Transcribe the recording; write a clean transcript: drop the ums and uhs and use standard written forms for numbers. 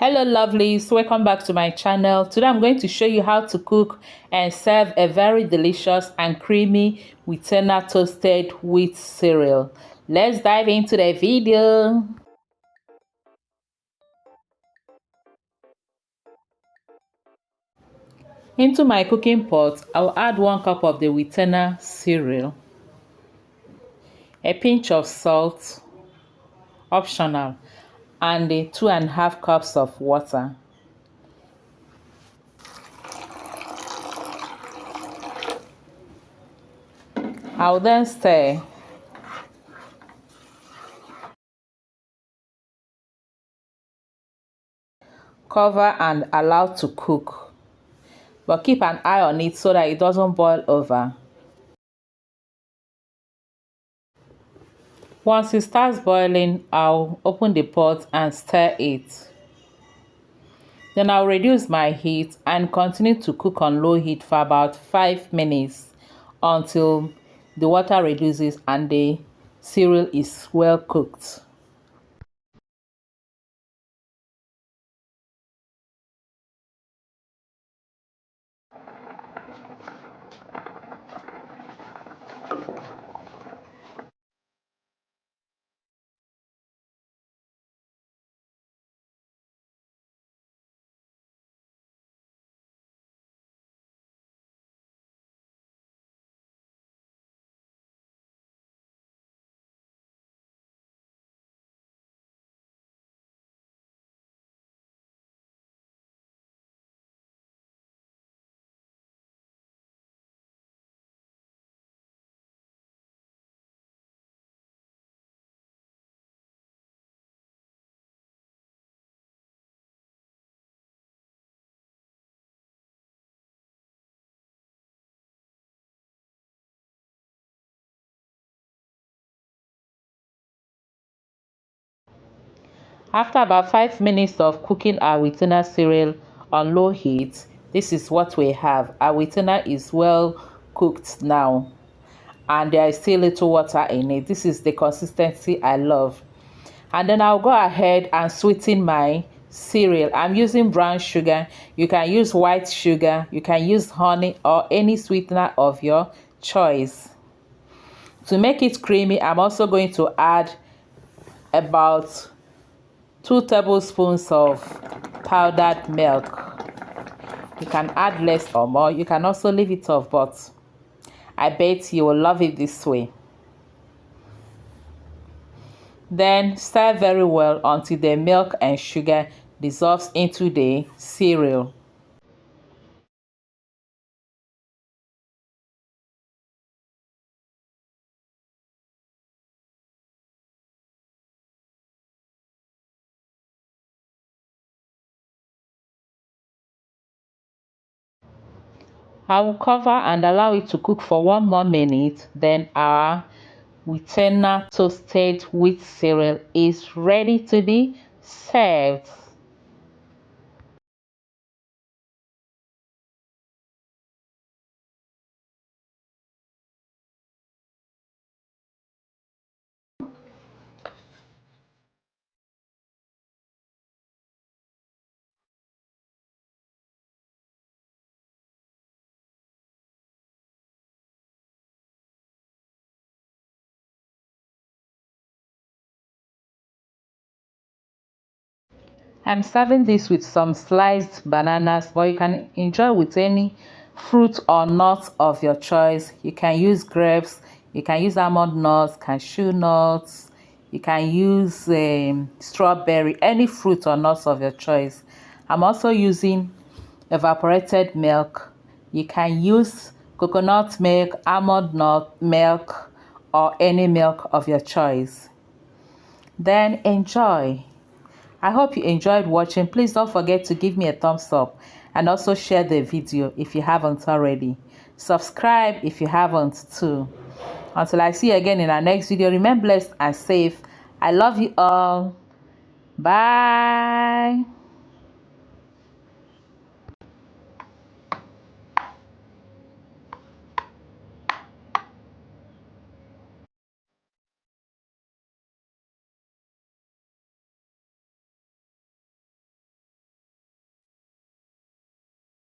Hello lovelies, welcome back to my channel. Today I'm going to show you how to cook and serve a very delicious and creamy Wheatena toasted wheat cereal. Let's dive into the video. Into my cooking pot, I'll add 1 cup of the Wheatena cereal, a pinch of salt, optional, and 2.5 cups of water. I'll then stir. Cover and allow to cook, but keep an eye on it so that it doesn't boil over. Once it starts boiling, I'll open the pot and stir it. Then I'll reduce my heat and continue to cook on low heat for about 5 minutes until the water reduces and the cereal is well cooked. After about 5 minutes of cooking our Wheatena cereal on low heat, this is what we have. Our Wheatena is well cooked now, and there is still little water in it. This is the consistency I love. And then I'll go ahead and sweeten my cereal. I'm using brown sugar. You can use white sugar, you can use honey or any sweetener of your choice. To make it creamy, I'm also going to add about 2 tablespoons of powdered milk. You can add less or more. You can also leave it off, but I bet you will love it this way. Then stir very well until the milk and sugar dissolves into the cereal. I will cover and allow it to cook for 1 more minute. Then our Wheatena toasted wheat cereal is ready to be served. I'm serving this with some sliced bananas, but you can enjoy with any fruit or nut of your choice. You can use grapes, you can use almond nuts, cashew nuts, you can use strawberry, any fruit or nuts of your choice. I'm also using evaporated milk. You can use coconut milk, almond nut milk, or any milk of your choice. Then enjoy. I hope you enjoyed watching. Please don't forget to give me a thumbs up and also share the video if you haven't already. Subscribe if you haven't too. Until I see you again in our next video, remain blessed and safe. I love you all. Bye.